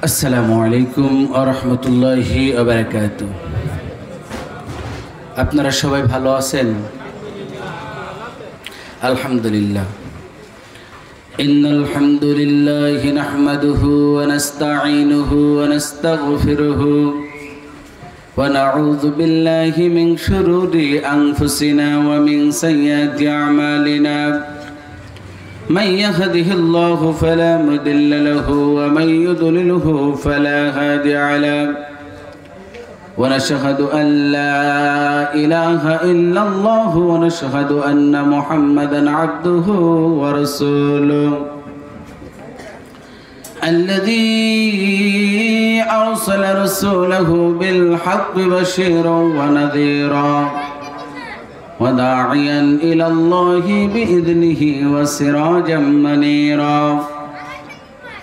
আসসালামু আলাইকুম ওয়া রাহমাতুল্লাহি ওয়া বারাকাতুহু। আপনারা সবাই ভালো আছেন? আলহামদুলিল্লাহ। ইন্নাল হামদুলিল্লাহি নাহমাদুহু ওয়া নাস্তাঈনুহু ওয়া নাস্তাগফিরুহু ওয়া নাউযু বিল্লাহি মিন শুরুরি আনফুসিনা ওয়া মিন সাইয়্যাতি আ'মালিনা। من يهده الله فلا مضل له ومن يضلله فلا هادي له ونشهد أن لا إله إلا الله ونشهد أن محمدا عبده ورسوله الذي أرسل رسوله بالحق بشيرا ونذيرا وداعيا إلى الله بإذنه وسراجا منيرا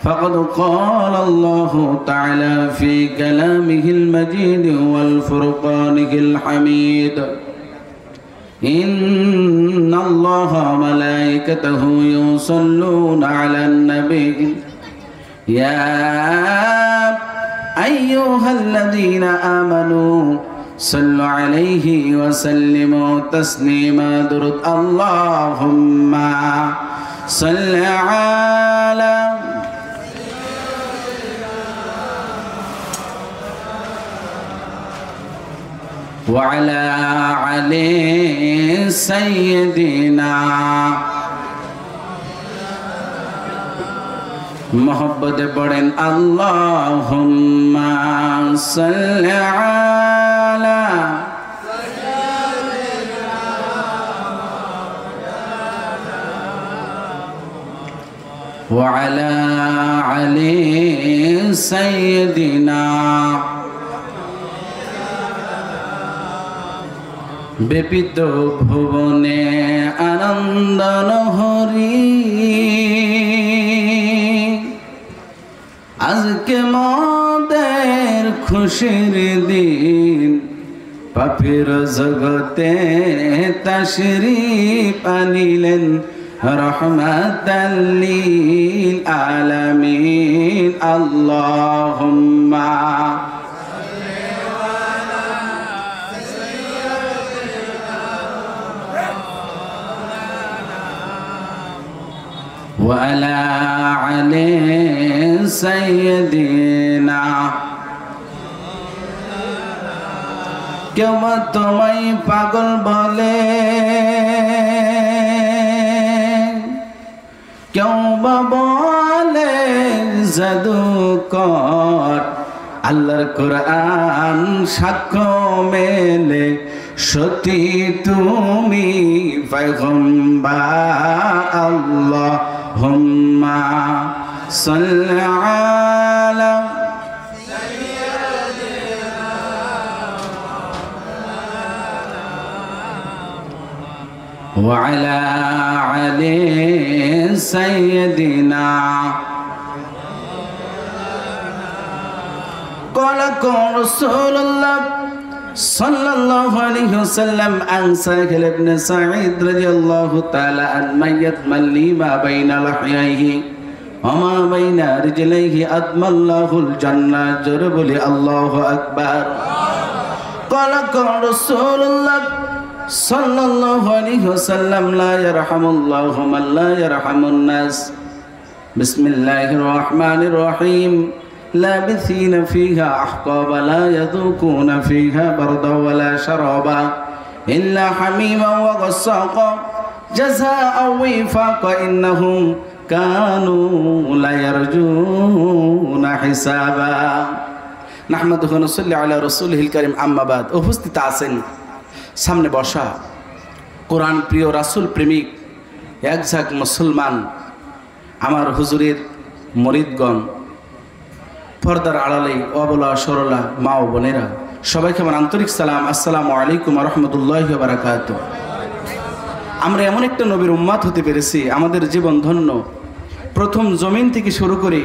فقد قال الله تعالى في كلامه المجيد والفرقانه الحميد إن الله وملائكته يصلون على النبي يا أيها الذين آمنوا صلوا عليه وسلموا تسليما درود اللهم صل على وعلى علي سيدنا मोहब्बत पढ़ें अल्लाहुम्मा सल्ली अला व अला अली सय्यदिना। बेपित भुवने आनंद लहरी আজকে মোদের খুশির দিন পাপের জগতে তাশরীফ আনিলেন রহমাতাল লিল আলামিন। আল্লাহুম্মা وعلى علي سيدنا। কেউ তোমায় পাগল বলে, কেউ বা বলে জাদুকর, আল্লাহর কোরআন সাক্ষ্য মেলে সত্যি তুমি পয়গম্বর। আল্লাহুম্মা সাল্লি আলা ওয়া আলা আলি সাইয়্যিদিনা। ক্বালা রাসূলুল্লাহ sallallahu alayhi wasallam an Sahil ibn Sa'id radiyallahu ta'ala an mayyat malli ma bayna lahyayhi wa ma bayna rijlayhi admallahu al-jannah। jor boli Allahu akbar। qala rasulullah sallallahu alayhi wasallam la yarhamullahu man la yarhamun nas। bismillahir rahmanir rahim لابثين فيها أحقابا لا يذوقون فيها بردا ولا شرابا إلا حميما وغساقا جزاء وفاقا إنهم كانوا لا يرجون حسابا। نحمده ونصلي على رسوله الكريم أما بعد। উপস্থিত আছেন, সামনে বসা কোরআন প্রিয় রাসূল প্রেমিক একঝাঁক মুসলমান, আমার হুজুরের মুরিদগণ, পর্দার আড়ালে অবলা সরলা মা ও বোনেরা, সবাইকে আমার আন্তরিক সালাম। আসসালামু আলাইকুম ওয়া রাহমাতুল্লাহি ওয়া বারাকাতুহু। আমরা এমন একটা নবীর উম্মত হতে পেরেছি, আমাদের জীবন ধন্য। প্রথম জমিন থেকে শুরু করে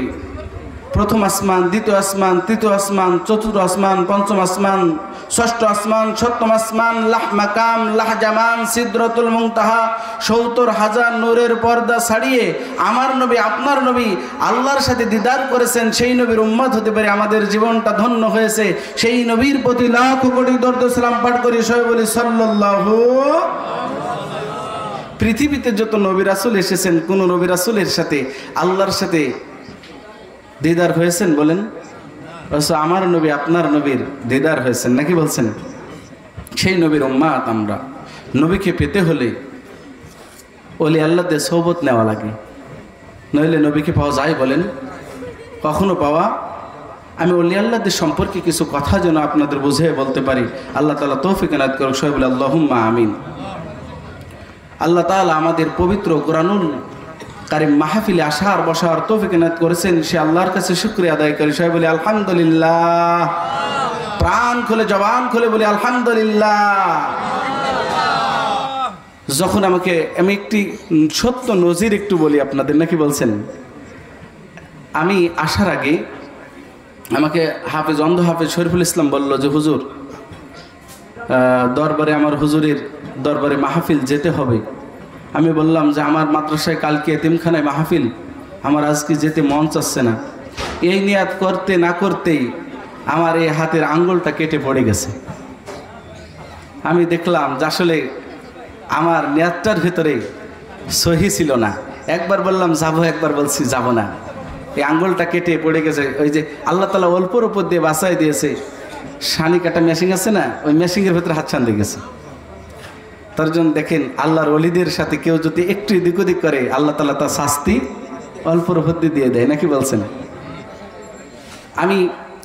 প্রথম আসমান, দ্বিতীয় আসমান, তৃতীয় আসমান, চতুর্থ আসমান, পঞ্চম আসমান, ষষ্ঠ আসমান, সপ্তম আসমান, লাহ মাকাম, লাহ জামান, সিদরাতুল মুনতাহা, ৭০,০০০ নূরের পর্দা ছাড়িয়ে আমার নবী, আপনার নবী আল্লাহর সাথে দিদার করেছেন। সেই নবীর উম্মত হতে পারে আমাদের জীবনটা ধন্য হয়েছে। সেই নবীর প্রতি লাখ কোটি দরুদ সালাম পাঠ করি, সবাই বলি সাল্লাল্লাহু। পৃথিবীতে যত নবী রাসূল এসেছেন, কোন নবী রাসূলের সাথে আল্লাহর সাথে দিদার হয়েছেন বলেন? আমার নবী, আপনার নবীর দিদার হয়েছেন নাকি বলছেন? সেই নবীর উম্মত আমরা। নবীকে পেতে হলে ওলি আল্লাহদের সোহবত নেওয়া লাগে, নইলে নবীকে পাওয়া যায় বলেন? কখনো পাওয়া? আমি ওলি আল্লাহদের সম্পর্কে কিছু কথা যেন আপনাদের বুঝিয়ে বলতে পারি। আল্লাহ তাআলা তৌফিক এনায়েত করুক, সবাই বলে আল্লাহুম্মা আমিন। আল্লাহ তাআলা আমাদের পবিত্র কোরআনুল কারীম মাহফিলে আসার বসার তৌফিক এনায়েত করেছেন, সে আল্লাহর কাছে শুকরিয়া আদায় করি, সবাই বলি আলহামদুলিল্লাহ। প্রাণ খুলে জবান খুলে বলি আলহামদুলিল্লাহ। যখন আমি একটি সত্য নজির একটু বলি আপনাদের, নাকি বলছেন? আমি আসার আগে আমাকে হাফেজ, অন্ধ হাফেজ শরীফুল ইসলাম বলল যে হুজুর দরবারে, আমার হুজুরের দরবারে মাহফিল যেতে হবে। আমি বললাম যে আমার মাদ্রাসায় কালকে এতিমখানায় মাহফিল, আমার আজকে যেতে মন চাচ্ছে না। এই নিয়াত করতে না করতেই আমার এই হাতের আঙ্গুলটা কেটে পড়ে গেছে। আমি দেখলাম যে আসলে আমার নিয়াতটার ভিতরে সহি ছিল না। একবার বললাম যাবো, একবার বলছি যাব না। এই আঙ্গুলটা কেটে পড়ে গেছে। ওই যে আল্লাহ তাআলা অল্পর উপর দিয়ে বাঁচাই দিয়েছে, শানি কাটা মেশিন আছে না, ওই মেশিনের ভিতরে হাত ছান দিয়ে গেছে। তার জন্য দেখেন, আল্লাহর ওলিদের সাথে কেউ যদি একটু এদিক ওদিক করে, আল্লাহ তাআলা তার শাস্তি অল্পর উপর দিয়ে দেয়, নাকি বলছেন?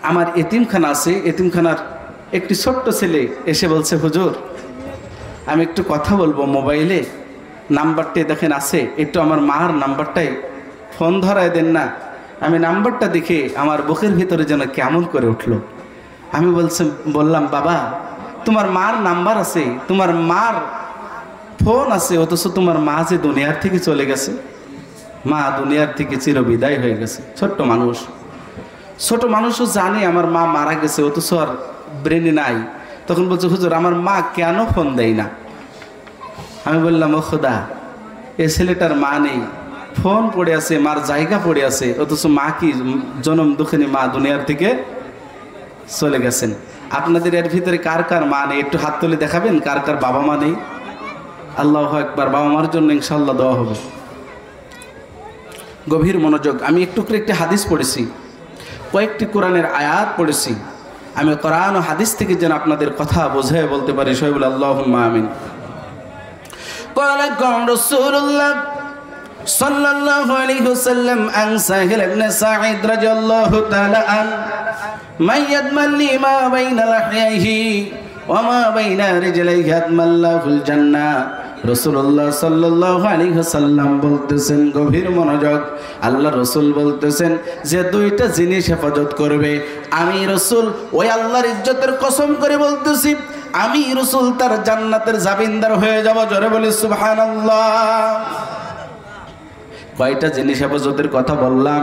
আমার এতিমখানা আছে, এতিমখানার একটি ছোট্ট ছেলে এসে বলছে হুজুর আমি একটু কথা বলবো মোবাইলে, নাম্বারটাই দেখেন আছে, একটু আমার মার নাম্বারটাই ফোন ধরায় দেন না। আমি নাম্বারটা দেখে আমার বুকের ভিতরে যেন কেমন করে উঠলো। আমি বললাম বাবা তোমার মার নাম্বার আছে, তোমার মার ফোন আছে, অথচ তোমার মা যে দুনিয়ার থেকে চলে গেছে, মা দুনিয়ার থেকে চিরবিদায় হয়ে গেছে। ছোট মানুষও জানে আমার মা মারা গেছে, অথচ আর ব্রেনে নাই। তখন বলছে হুজুর আমার মা কেন ফোন দেয় না? আমি বললাম ও খোদা, এ ছেলেটার মা নেই, ফোন পড়ে আছে, মার জায়গা পড়ে আছে, অথচ মা কি জনম দুঃখিনী মা দুনিয়ার থেকে চলে গেছেন। আপনাদের এর ভিতরে কার কার মা নেই একটু হাত তুলে দেখাবেন? কার কার বাবা মা নেই? আল্লাহু আকবার। বাবা মার জন্য ইনশাআল্লাহ দোয়া হবে। গভীর মনোযোগ। আমি একটু করে একটি হাদিস পড়েছি, কয়েকটি কোরআনের আয়াত পড়েছি। আমি কোরআন ও হাদিস থেকে যেন আপনাদের কথা বোঝায় বলতে পারি, সবাই বলে আল্লাহুম্মা আমিন। قال رسول الله صلى الله عليه وسلم عن سهل بن سعيد رضي الله تعالى عنه من يضمن لي ما بين لحييه وما بين رجليه يضمن له الجنة। রাসূলুল্লাহ সাল্লাল্লাহু আলাইহি ওয়াসাল্লাম বলতেছেন, গভীর মনোযোগ, আল্লাহ রাসূল বলতেছেন যে দুইটা জিনিস হেফাজত করবে, আমি রাসূল ওই আল্লাহর ইজ্জতের কসম করে বলতেছি, আমি রাসূল তার জান্নাতের জামিনদার হয়ে যাব। জোরে বলি সুবহানাল্লাহ। কয়টা জিনিস হেফাজতের কথা বললাম?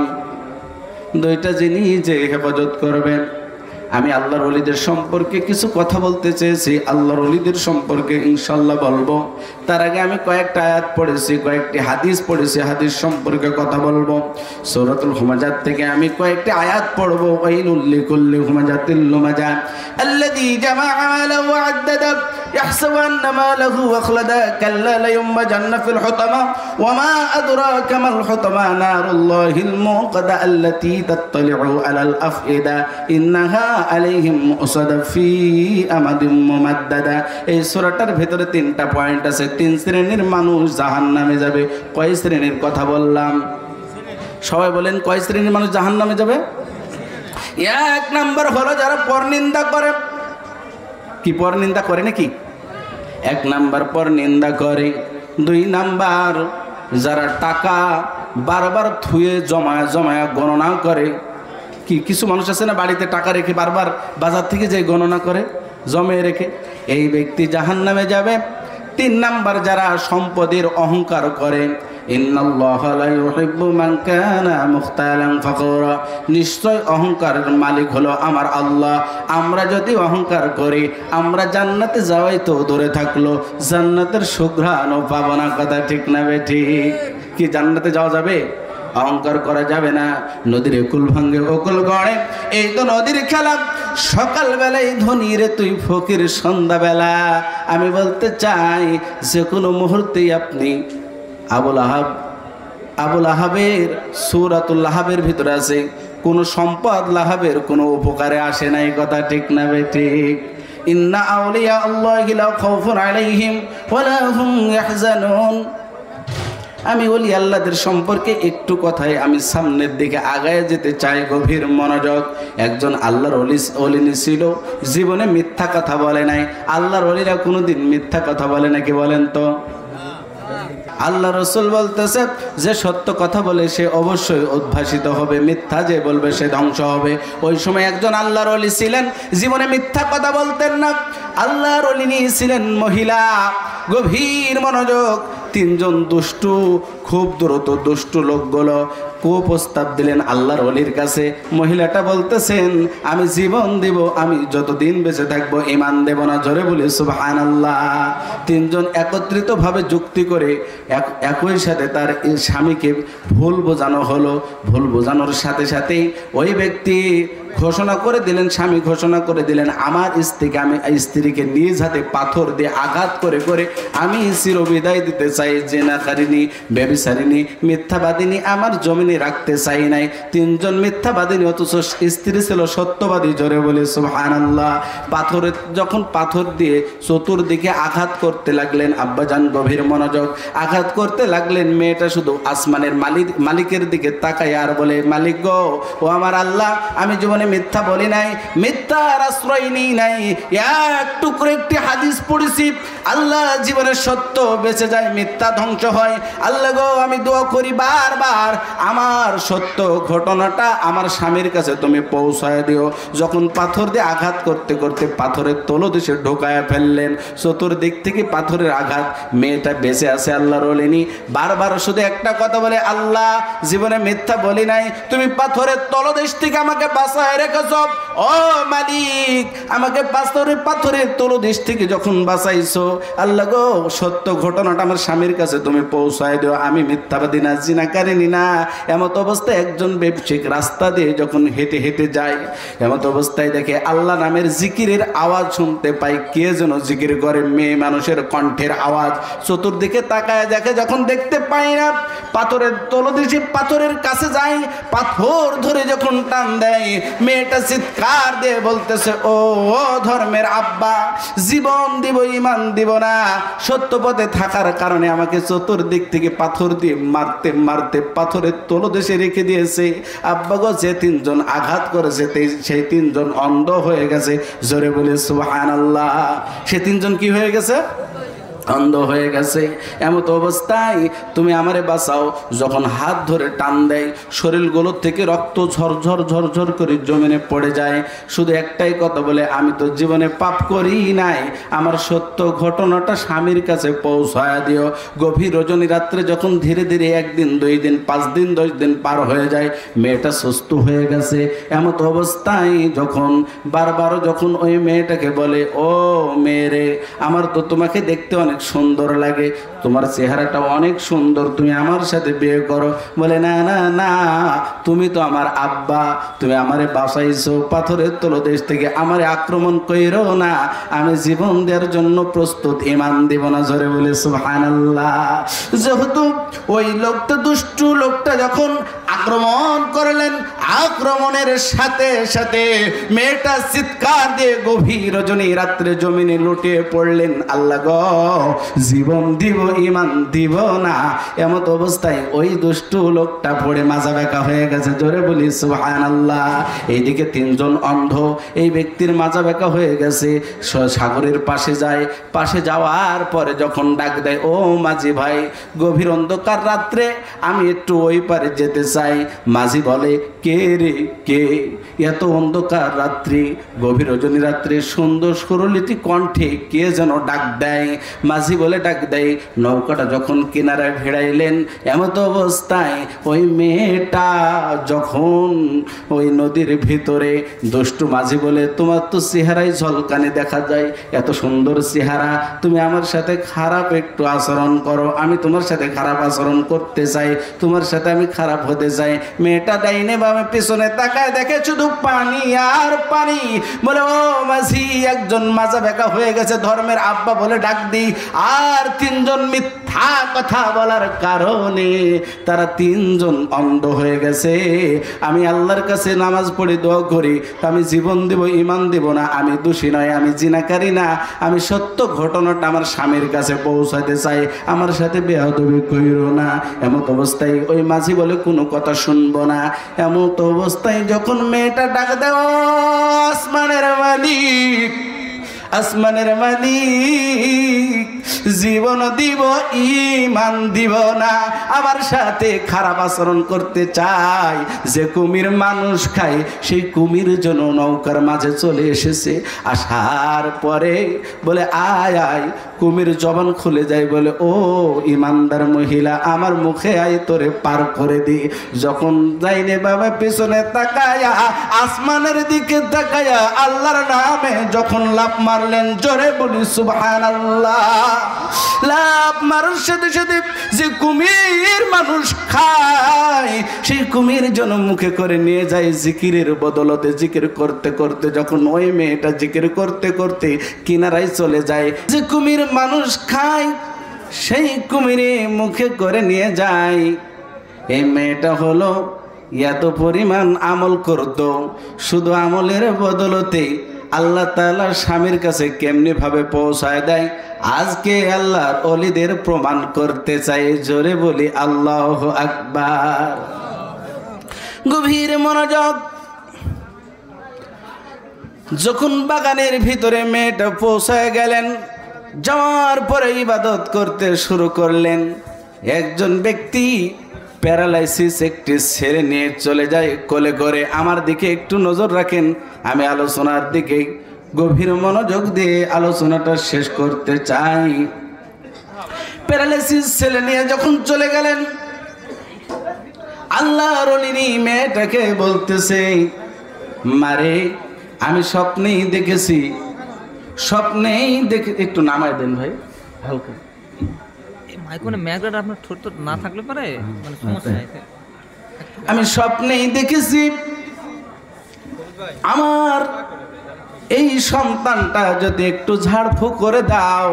দুইটা জিনিস যে হেফাজত করবেন। আমি আল্লাহর ওলিদের সম্পর্কে কিছু কথা বলতে চেয়েছি, আল্লাহর ওলিদের সম্পর্কে ইনশাআল্লাহ বলবো। তার আগে আমি কয়েকটা আয়াত পড়েছি, কয়েকটি হাদিস পড়েছি, হাদিস সম্পর্কে কথা বলবো। সূরাতুল হুমাজাত থেকে আমি কয়েকটি আয়াত পড়বো। ওয়াইলুল লিকুল্লি হুমাজাতিল লুমাজা আল্লাযী জামাআ মালাহু ওয়া আদ্দাদা ইয়াহসাবু আন্না মালাহু আখলাদা কাল্লা লায়ুমবাজান্না ফিল হুতামা ওয়া মা আদরাকা মাল হুতামা নারুল্লাহিল মুকাদা আল্লাতী তাত্তালিউ আলাল আফইদা ইন্নাহা আলাইহিম মুসাদা ফি আমাদিম মুমাদ্দাদা। এই সূরাটার ভিতরে তিনটা পয়েন্ট আছে। তিন শ্রেণীর মানুষ জাহান্নামে যাবে। কয় শ্রেণীর কথা বললাম? সবাই বলেন কয় শ্রেণীর মানুষ জাহান্নামে যাবে? এক নাম্বার হলো যারা পরনিন্দা করে। কি পরনিন্দা করে নাকি? এক নাম্বার পরনিন্দা করে। দুই নাম্বার যারা টাকা বারবার থুয়ে জমায়া জমায়া গণনা করে। কি কিছু মানুষ আছে না বাড়িতে টাকা রেখে বারবার বাজার থেকে যে গণনা করে জমে রেখে, এই ব্যক্তি জাহান্নামে যাবে। তিন নাম্বার যারা সম্পদের অহংকার করে, ইন্নাল্লাহা লা ইউহিব্বু মান কানা মুখতালান ফাখুরা, নিশ্চয় অহংকারের মালিক হলো আমার আল্লাহ। আমরা যদি অহংকার করি, আমরা জান্নাতে যাওয়াই তো দূরে থাকলো, জান্নাতের সুঘ্রাণও পাবো না। কথা ঠিক না বেঠিক? কি জান্নাতে যাওয়া যাবে? অহংকার করা যাবে না। নদীর কুল ভাঙ্গে অকুল গড়ে, এই তো নদীর খেলা। সকাল বেলায় ধনী রে তুই ফকির, সন্ধ্যাবেলা। আমি বলতে চাই যে কোনো মুহূর্তেই আপনি আবুল আহাবের সূরাতুল লাহাবের ভিতরে আছে, কোনো সম্পদ লাহাবের কোনো উপকারে আসে নাই। কথা ঠিক না বেঠিক? ইন্না আউলিয়া আল্লাহি লা খাউফুন আলাইহিম ওয়ালা হুম ইয়াহজানুন। আমি ওলি আল্লাহদের সম্পর্কে একটু কথায় আমি সামনের দিকে আগায় যেতে চাই। গভীর মনোযোগ। একজন আল্লাহর ওলি ছিল, জীবনে মিথ্যা কথা বলে নাই। আল্লাহর ওলিরা কোনোদিন মিথ্যা কথা বলে নাকি বলেন তো? আল্লাহ রসুল বলতেছে যে সত্য কথা বলে সে অবশ্যই উদ্ভাসিত হবে, মিথ্যা যে বলবে সে ধ্বংস হবে। ওই সময় একজন আল্লাহর ওলি ছিলেন, জীবনে মিথ্যা কথা বলতেন না। আল্লাহর ওলি ছিলেন মহিলা। গভীর মনোযোগ। তিনজন দুষ্টু, খুব দ্রুত দুষ্টু লোকগুলো কুপ্রস্তাব দিলেন আল্লাহর ওলির কাছে। মহিলাটা বলতেছেন আমি জীবন দিব, আমি যতদিন বেঁচে থাকবো ঈমান দেব না। জোরে বলি সুবহানাল্লাহ। তিনজন একত্রিত ভাবে যুক্তি করে একই সাথে তার স্বামীকে ভুল বোঝানো হলো। ভুল বোঝানোর সাথে সাথেই ওই ব্যক্তি ঘোষণা করে দিলেন, স্বামী ঘোষণা করে দিলেন আমার স্ত্রীকে নিজ হাতে পাথর দিয়ে আঘাত করে করে আমি চিরবিদায় দিতে চাই। জেনাকারিনী, ব্যভিচারিণী, মিথ্যাবাদিনী আমার জমিনে রাখতে চাই নাই। তিনজন মিথ্যাবাদিনী, অথচ স্ত্রী ছিল সত্যবাদী। জোরে বলে সুবহানাল্লাহ। যখন পাথর দিয়ে চতুর্দিকে আঘাত করতে লাগলেন, আব্বাজান গভীর মনোযোগ, আঘাত করতে লাগলেন। মেয়েটা শুধু আসমানের মালিকের দিকে তাকায় আর বলে মালিক গো, ও আমার আল্লাহ, আমি জীবনে মিথ্যা বলি নাই, মিথ্যার আশ্রয় নিই নাই। একটু করে একটি হাদিস পড়েছি, আল্লাহ জীবনে সত্য বেঁচে যায়, মিথ্যা ধ্বংস হয়। আল্লাহ গো, আমি দোয়া করি বারবার আমার সত্য ঘটনাটা আমার স্বামীর কাছে তুমি পৌঁছায় দিও। যখন পাথর দিয়ে আঘাত করতে করতে পাথরের তলদেশে ঢোকায় ফেললেন, চতুর্দিক থেকে পাথরের আঘাত, মেয়েটা বেঁচে আছে। আল্লাহর ওলি বারবার শুধু একটা কথা বলে, আল্লাহ জীবনে মিথ্যা বলি নাই, তুমি পাথরের তলদেশ থেকে আমাকে বাঁচায় রেখেছ। ও মালিক, আমাকে পাথরের তলদেশ থেকে যখন বাঁচাইছো, আল্লাহ গো সত্য ঘটনাটা আমার স্বামীর কাছে তুমি পৌঁছায় দিও। আমি মিথ্যাবাদী না, জিনাকারিনী না। এমত অবস্থায় একজন ব্যবসায়িক রাস্তা দিয়ে যখন হেঁটে হেঁটে যায়, এমত অবস্থায় দেখে আল্লাহ নামের জিকিরের আওয়াজ শুনতে পাই। কে যেন জিকির করে, মেয়ে মানুষের কণ্ঠের আওয়াজ। চতুর্দিকে তাকায় দেখে, যখন দেখতে পাই না, পাথরের তলদেশে পাথরের কাছে যায়, পাথর ধরে যখন টান দেয়, মেয়েটা চিৎকার দিয়ে বলতেছে ও ধর্মের আব্বা, জীবন দিব ঈমান দিব না। সত্য পথে থাকার কারণে আমাকে চতুর্দিক থেকে পাথর দিয়ে মারতে মারতে পাথরের তলদেশে রেখে দিয়েছে। আব্বা গো, যে তিনজন আঘাত করেছে সেই তিনজন অন্ধ হয়ে গেছে। জোরে বলে সুবহানাল্লাহ। সে তিনজন কি হয়ে গেছে? অন্ধ হয়ে গেছে। এমত অবস্থায় তুমি আমারে বাঁচাও। যখন হাত ধরে টান দেয়, শরীরগুলো থেকে রক্ত ঝরঝর ঝরঝর করে জমিনে পড়ে যায়। শুধু একটাই কথা বলে, আমি তো জীবনে পাপ করি নাই, আমার সত্য ঘটনাটা স্বামীর কাছে পৌঁছায় দিও। গভীর রজনী রাত্রে যখন ধীরে ধীরে 1 দিন 2 দিন 5 দিন 10 দিন পার হয়ে যায়, মেয়েটা সুস্থ হয়ে গেছে। এমত অবস্থায় যখন বারবার যখন ওই মেয়েটাকে বলে, ও মেয়েরে, আমার তো তোমাকে দেখতে অনেক সুন্দর লাগে, তোমার চেহারাটা অনেক সুন্দর, তুমি আমার সাথে বিয়ে করো। বলে না না না, তুমি তো আমার আব্বা, তুমি আমারে বাঁচাইছো পাথরের তলদেশ থেকে, আমারে আক্রমণ কইরো না, আমি জীবন দেওয়ার জন্য প্রস্তুত, ঈমান দিব না। জোরে বলে সুবহানাল্লাহ। যেহেতু ওই লোকটা, দুষ্টু লোকটা যখন আক্রমণ করলেন, আক্রমণের সাথে সাথে মেয়েটা চিৎকার দিয়ে গভীর রজনী রাত্রে জমিনে লুটিয়ে পড়লেন। আল্লাহ গো, জীবন দিব ঈমান দিব না। এমত অবস্থায় ওই দুষ্টু লোকটা পড়ে মাজা বেঁকা হয়ে গেছে। জোরে বলি সুবহানাল্লাহ। এইদিকে তিনজন অন্ধ, এই ব্যক্তির মাজা বেঁকা হয়ে গেছে। সাগরের পাশে যায়, পাশে যাওয়ার পরে যখন ডাক দেয়, ও মাঝি ভাই, গভীর অন্ধকার রাত্রে আমি একটু ওই পারে যেতে চাই, চায়। মাঝি বলে, কে রে কে? এত অন্ধকার রাত্রি, গভীর রজনী রাত্রে সুন্দর সুরলিত কণ্ঠে কে যেন ডাক দেয়। মাঝি বলে ডাক দেয়। নৌকাটা যখন কিনারায় ভিড়াইলেন, এমত অবস্থায় ওই মেয়েটা যখন ওই নদীর ভিতরে, দুষ্টু মাঝি বলে, তোমার তো চেহারাই ঝলকানি দেখা যায়, এত সুন্দর চেহারা, তুমি আমার সাথে খারাপ একটু আচরণ করো, আমি তোমার সাথে খারাপ আচরণ করতে চাই, তোমার সাথে আমি খারাপ হতে চাই। মেয়েটা ডাইনে বামে পিছনে তাকায়, দেখে শুধু পানি আর পানি। বলে, ও মাঝি, একজন মাজা বেকা হয়ে গেছে, ধর্মের আব্বা বলে ডাক দিই, আর তিনজন মিথ্যা কথা বলার কারণে তারা তিনজন অন্ধ হয়ে গেছে। আমি আল্লাহর কাছে নামাজ পড়ে দোয়া করি, আমি জীবন দেব, ইমান দেব না, আমি দোষী নয়, আমি জিনাকারী না, আমি সত্য ঘটনাটা আমার স্বামীর কাছে পৌঁছাতে চাই, আমার সাথে বেয়াদবি কইরো না। এমত অবস্থায় ওই মাঝি বলে, কোনো কথা শুনবো না। এমত অবস্থায় যখন মেয়েটা ডাক দেয়, আসমানের মালিক, আসমানের মালিক, জীবন দিব, ইমান দিব না, আমার সাথে খারাপ আচরণ করতে চাই। যে কুমির মানুষ খায়, সেই কুমির জন্য নৌকার মাঝে চলে এসেছে। আসার পরে বলে, আয় আয়। কুমির জবান খুলে যায়, বলে, ও ইমানদার মহিলা, আমার মুখে আয়, তোরে পার করে দি। যখন যাইনে বাবা পিছনে তাকায়া, আসমানের দিকে তাকায়া আল্লাহর নামে যখন লাফ মারলেন, জোরে বলি সুবহানাল্লাহ। লাফ মারার সাথে সাথে যে কুমির মানুষ খায়, সেই কুমির যেন মুখে করে নিয়ে যায় জিকিরের বদলতে। জিকির করতে করতে যখন ওই মেয়েটা জিকির করতে করতে কিনারায় চলে যায়, যে কুমির মানুষ খায়, সেই কুমিরে মুখে করে নিয়ে যায়। এই মেয়েটা হলো এত পরিমাণ আমল করত, শুধু আমলের বদলতে আল্লাহ তাআলা স্বামীর কাছে কেমনি ভাবে পৌঁছায় দেয়, আজকে আল্লাহর ওলিদের প্রমাণ করতে চাই। জোরে বলি আল্লাহু আকবার। গভীর মনোযোগ। যখন বাগানের ভিতরে মেয়েটা পৌঁছায় গেলেন, যাওয়ার পরে ইবাদত করতে শুরু করলেন। একজন ব্যক্তি প্যারালাইসিস একটি ছেড়ে নিয়ে চলে যায় কোলে করে। আমার দিকে একটু নজর রাখেন, আমি আলোচনার দিকে গভীর মনোযোগ দিয়ে আলোচনাটা শেষ করতে চাই। প্যারালাইসিস ছেলে নিয়ে যখন চলে গেলেন, আল্লাহর ওলি মেয়েটাকে বলতেছে, মারে, আমি স্বপ্নেই দেখেছি, স্বপ্নেই দেখে, একটু নামায় দেন ভাই হালকা, আমি স্বপ্নেই দেখেছি আমার এই সন্তানটা যদি একটু ঝাড়ফুঁক করে দাও,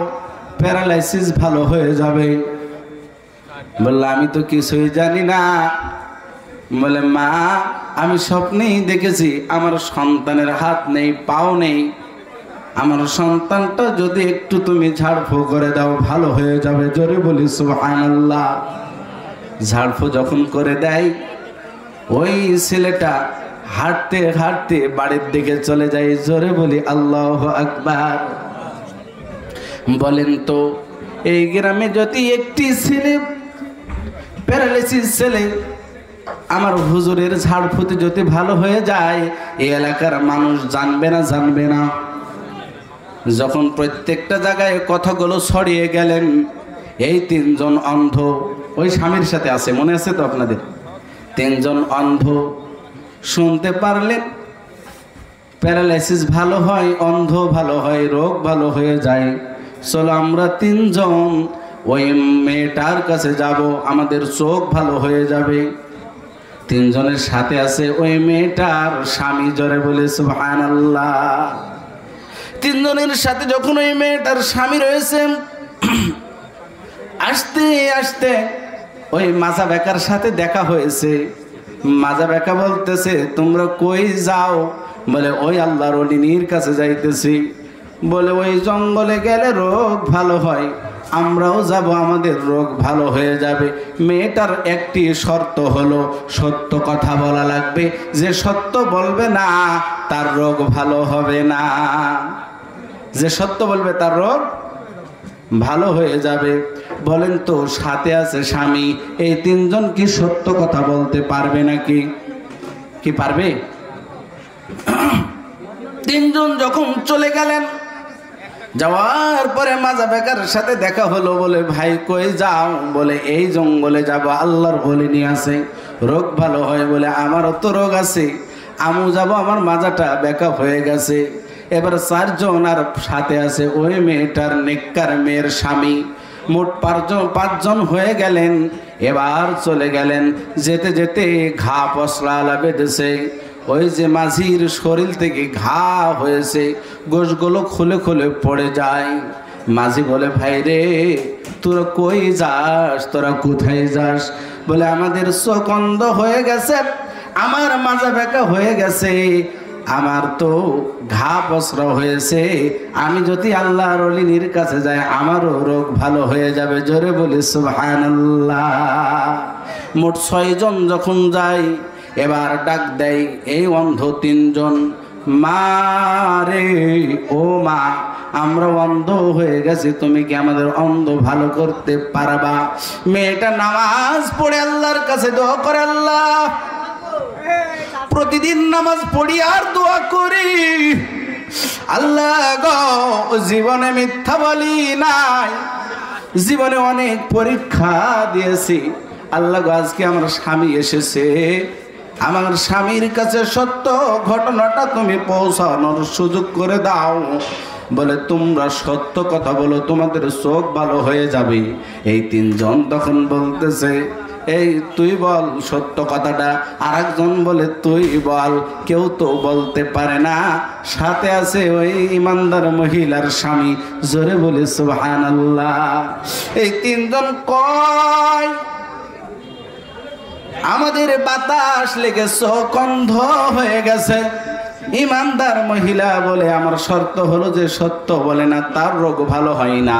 প্যারালাইসিস ভালো হয়ে যাবে। বললাম, আমি তো কিছুই জানি না। বলে, মা, আমি স্বপ্নেই দেখেছি আমার সন্তানের হাত নেই, পাও নেই, আমার সন্তানটা যদি একটু তুমি ঝাড়ফুঁক করে দাও, ভালো হয়ে যাবে। জোরে বলি সুবহানাল্লাহ। ঝাড়ফুঁক যখন করে দেয়, ওই ছেলেটা হাঁটতে হাঁটতে বাড়ির দিকে চলে যায়। জোরে বলি আল্লাহু আকবার। বলেন তো, এই গ্রামে যদি একটি ছেলে, প্যারালাইসিস ছেলে, আমার হুজুরের ঝাড়ফুঁতে যদি ভালো হয়ে যায়, এই এলাকার মানুষ জানবে না? জানবে না? যখন প্রত্যেকটা জায়গায় কথাগুলো ছড়িয়ে গেলেন, এই তিনজন অন্ধ ওই স্বামীর সাথে আছে, মনে আছে তো আপনাদের? তিনজন অন্ধ শুনতে পারলেন, প্যারালাইসিস ভালো হয়, অন্ধ ভালো হয়, রোগ ভালো হয়ে যায়। চলো আমরা তিনজন ওই মেয়েটার কাছে যাব, আমাদের চোখ ভালো হয়ে যাবে। তিনজনের সাথে আছে ওই মেয়েটার স্বামী। জোরে বলে সুবহানাল্লাহ। তিনজনের সাথে যখন ওই মেয়েটার স্বামী রয়েছে, আসতে আসতে ওই মাজা বেকার সাথে দেখা হয়েছে। মাজা বেকা বলতেছে, তোমরা কই যাও? বলে, ওই আল্লাহর ওলির কাছে যাইতেছি। বলে, ওই জঙ্গলে গেলে রোগ ভালো হয়, আমরাও যাব, আমাদের রোগ ভালো হয়ে যাবে। মেয়েটার একটি শর্ত হলো, সত্য কথা বলা লাগবে। যে সত্য বলবে না, তার রোগ ভালো হবে না। যে সত্য বলবে, তার রোগ। ভালো হয়ে যাবে। বলেন তো, সাথে আছে স্বামী, এই তিনজন কি সত্য কথা বলতে পারবে নাকি? কি পারবে? তিনজন যখন চলে গেলেন, যাওয়ার পরে মাজা বেকার সাথে দেখা হলো। বলে ভাই কই যাও? বলে এই জঙ্গলে যাব, আল্লাহর ওলি নিয়ে আছে, রোগ ভালো হয়। বলে আমারও তো রোগ আছে, আমু যাব, আমার মাজাটা বেকা হয়ে গেছে। এবার চারজন আর সাথে আছে ওই মেয়েটার নেককার মেয়ের স্বামী, মোট পাঁচজন হয়ে গেলেন। এবার চলে গেলেন, যেতে যেতে ঘা পশলা বেঁধেছে। ওই যে মাঝির শরীর থেকে ঘা হয়েছে, গোশগুলো খুলে খুলে পড়ে যায়। মাঝি বলে ভাই রে, তোরা কই যাস, তোরা কোথায় যাস? বলে আমাদের চোখ অন্ধ হয়ে গেছে, আমার মাজা বেঁকা হয়ে গেছে, আমার তো ঘা পসরা হয়েছে, আমি যদি আল্লাহর ওলির কাছে যাই আমারও রোগ ভালো হয়ে যাবে। জোরে বলি সুবহানাল্লাহ। মোট 6 জন যখন যায়, এবার ডাক দেয় এই অন্ধ তিনজন, মা রে, ও মা, আমরা অন্ধ হয়ে গেছি, তুমি কি আমাদের অন্ধ ভালো করতে পারবা? মেয়েটা নামাজ পড়ে আল্লাহর কাছে দোয়া করে, আল্লাহ প্রতিদিন নামাজ পড়ি আর দোয়া করি, আল্লাহ গো জীবনে মিথ্যা বলি নাই, জীবনে অনেক পরীক্ষা দিয়েছি, আল্লাহ গো আজকে আমার স্বামী এসেছে, আমার স্বামীর কাছে সত্য ঘটনাটা তুমি পৌঁছানোর সুযোগ করে দাও। বলে তোমরা সত্য কথা বলো, তোমাদের চোখ ভালো হয়ে যাবে। এই তিনজন তখন বলতেছে এই তুই বল সত্য কথাটা। আরেকজন বলে তুই বল। কেউ তো বলতে পারে না, সাথে আছে ওই ইমানদার মহিলার স্বামী। জোরে বলে সুবহানাল্লাহ। এই তিনজন কয় আমাদের বাতাস লেগে চোখ অন্ধ হয়ে গেছে। ইমানদার মহিলা বলে আমার শর্ত হলো যে সত্য বলে না তার রোগ ভালো হয় না,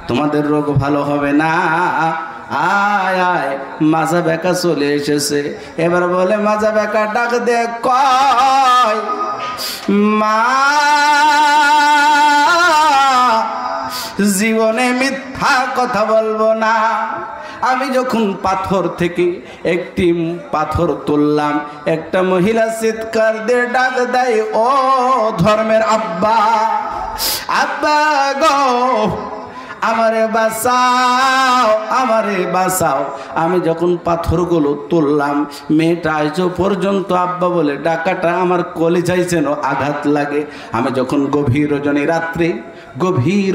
তোমাদের রোগ ভালো হবে না। আয় আয়, মাজা বেকা চলে এসেছে। এবার বলে মাজা বেকা ডাক দে, কয় মা জীবনে মিথ্যা কথা বলবো না। আমি যখন পাথর থেকে একটি পাথর তুললাম, একটা মহিলা চিৎকার দিয়ে ডাক দেয়, ও ধর্মের আব্বা, আব্বা গো আমারে বাঁচাও, আমারে বাঁচাও। আমি যখন পাথরগুলো তুললাম, মেয়েটা আজও পর্যন্ত আব্বা বলে ডাকাটা আমার কলিজায় যেন আঘাত লাগে। আমি যখন গভীর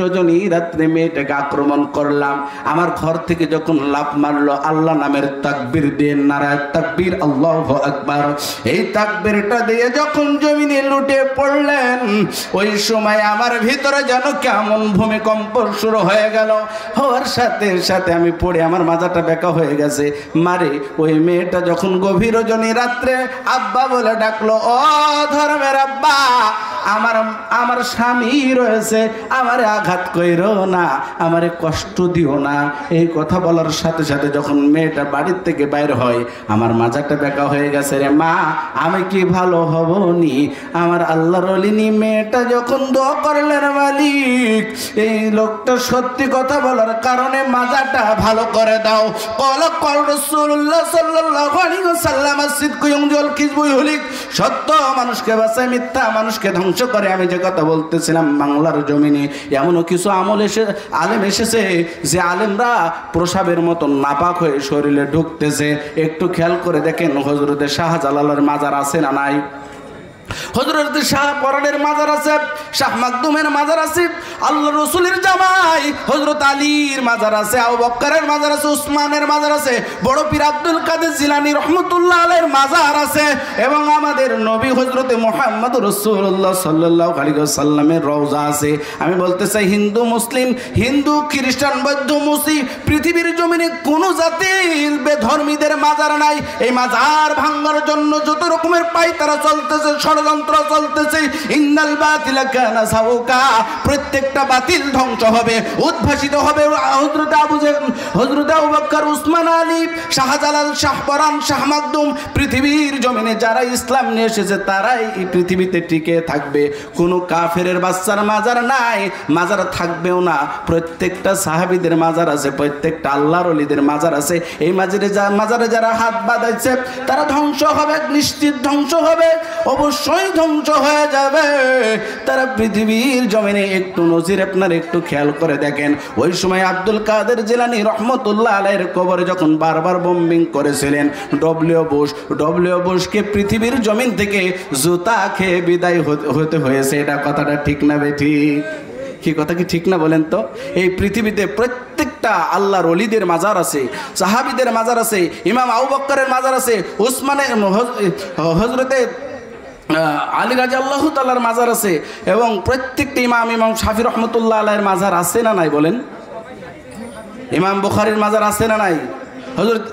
রজনী রাত্রে মেয়েটাকে আক্রমণ করলাম, আমার ঘর থেকে যখন লাফ মারলো, আল্লাহ নামের তাকবীর দিয়ে নারায়ে তাকবীর, আল্লাহু আকবার, এই তাকবীরটা দিয়ে যখন জমিনে লুটে পড়লেন, ওই সময় আমার ভিতরে যেন কেমন ভূমিকম্প শুরু হয়ে গেল। হওয়ার সাথে সাথে আমি পড়ে আমার মাজাটা বেঁকা হয়ে গেছে। মারে ওই মেয়েটা যখন গভীর রজনী রাত্রে আব্বা বলে ডাকলো, ও ধর্মের আব্বা, আমার স্বামী রয়েছে, আমারে আঘাত কইরো না, আমারে কষ্ট দিও না। এই কথা বলার সাথে সাথে যখন মেয়েটা বাড়ির থেকে বাইর হয়, আমার মাজাটা বেঁকা হয়ে গেছে। রে মা, আমি কি ভালো হব নি? আমার আল্লাহর ওলি মেয়েটা যখন দোয়া করলেন, মালিক এই লোকটা সত্যি কথা বলার কারণে মাজাটা ভালো করে দাও। কল রাসূলুল্লাহ সাল্লাল্লাহু আলাইহি ওয়াসাল্লাম সিদকু ইউনজুল কিযবু ইহলিক, সত্য মানুষকে বাঁচায়, মিথ্যা মানুষকে ধ্বংস করে। আমি যে কথা বলতেছিলাম, বাংলার জমিনে এমনও কিছু আলেম এসেছে যে আলেমরা প্রসাবের মতন নাপাক হয়ে শরীরে ঢুকতেছে। একটু খেয়াল করে দেখেন, হযরতে শাহজালালের মাজার আছে না নাই? হযরত শাহ পরানের মাজার আছে, শাহ মাকদুমের মাজার আছে, আল্লাহ রসুলের জামাই হযরত আলীর মাজার আছে, আবু বকরের মাজার আছে, উসমানের মাজার আছে, বড় পীর আব্দুল কাদের জিলানী রহমতুল্লাহ আলাইহির মাজার আছে, এবং আমাদের নবী হযরত মুহাম্মদ রাসূলুল্লাহ সাল্লাল্লাহু আলাইহি ওয়াসাল্লামের রওজা আছে। আমি বলতে চাই, হিন্দু মুসলিম, হিন্দু খ্রিস্টান বৌদ্ধ মুসলিম, পৃথিবীর জমিনে কোনো জাতির বেধর্মীদের মাজার নাই। এই মাজার ভাঙার জন্য যত রকমের পায়তারা চলতেছে, ষড়যন্ত্র চলতেছে। ইন্নাল বাতিলা কানা যাহুকা, প্রত্যেকটা বাতিল ধ্বংস হবে, উদ্ভাসিত হবে। হযরত আবু বকর, উসমান, আলী, শাহজালাল, শাহপরান, শাহ মাকদুম, পৃথিবীর জমিনে যারা ইসলাম নিয়ে এসেছে তারাই এই পৃথিবীতে টিকে থাকবে। কোনো কাফেরের বাচ্চার মাজার নাই, মাজার থাকবেও না। প্রত্যেকটা সাহাবীদের মাজার আছে, প্রত্যেকটা আল্লাহর ওলিদের মাজার আছে। এই মাজারে যারা হাত বাঁধাইছে তারা ধ্বংস হবে, নিশ্চিত ধ্বংস হবে, অবশ্যই ধ্বংস হয়ে যাবে। তারা পৃথিবীর জমিনে একটু নজির আপনার একটু খেয়াল করে দেখেন। ওই সময় আব্দুল কাদের জিলানী রহমতুল্লাহ আলাইহির কবরে যখন বারবার বোম্বিং করেছিলেন ডব্লিউ বুশকে পৃথিবীর জমিন থেকে জুতা খেয়ে বিদায় হতে হয়েছে। এটা কথাটা ঠিক না বেঠিক? কি কথা কি ঠিক না বলেন তো? এই পৃথিবীতে প্রত্যেকটা আল্লাহর ওলিদের মাজার আছে, সাহাবীদের মাজার আছে, ইমাম আবু বকরের মাজার আছে, উসমানের, হযরতে আলী রাদিয়াল্লাহু তাআলার মাজার আছে, এবং প্রত্যেকটা ইমাম শাফি রহমতুল্লাহ আলাইহির মাজার আছে না নাই বলেন? ইমাম বুখারীর মাজার আছে না নাই? হযরত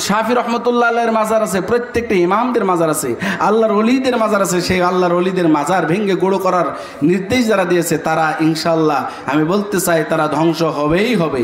শাফি রহমতুল্লাহ আলাইহির মাজার আছে, প্রত্যেকটা ইমামদের মাজার আছে, আল্লাহর ওলিদের মাজার আছে। সেই আল্লাহর ওলিদের মাজার ভেঙে গুঁড়ো করার নির্দেশ যারা দিয়েছে তারা ইনশাআল্লাহ আমি বলতে চাই তারা ধ্বংস হবেই হবে।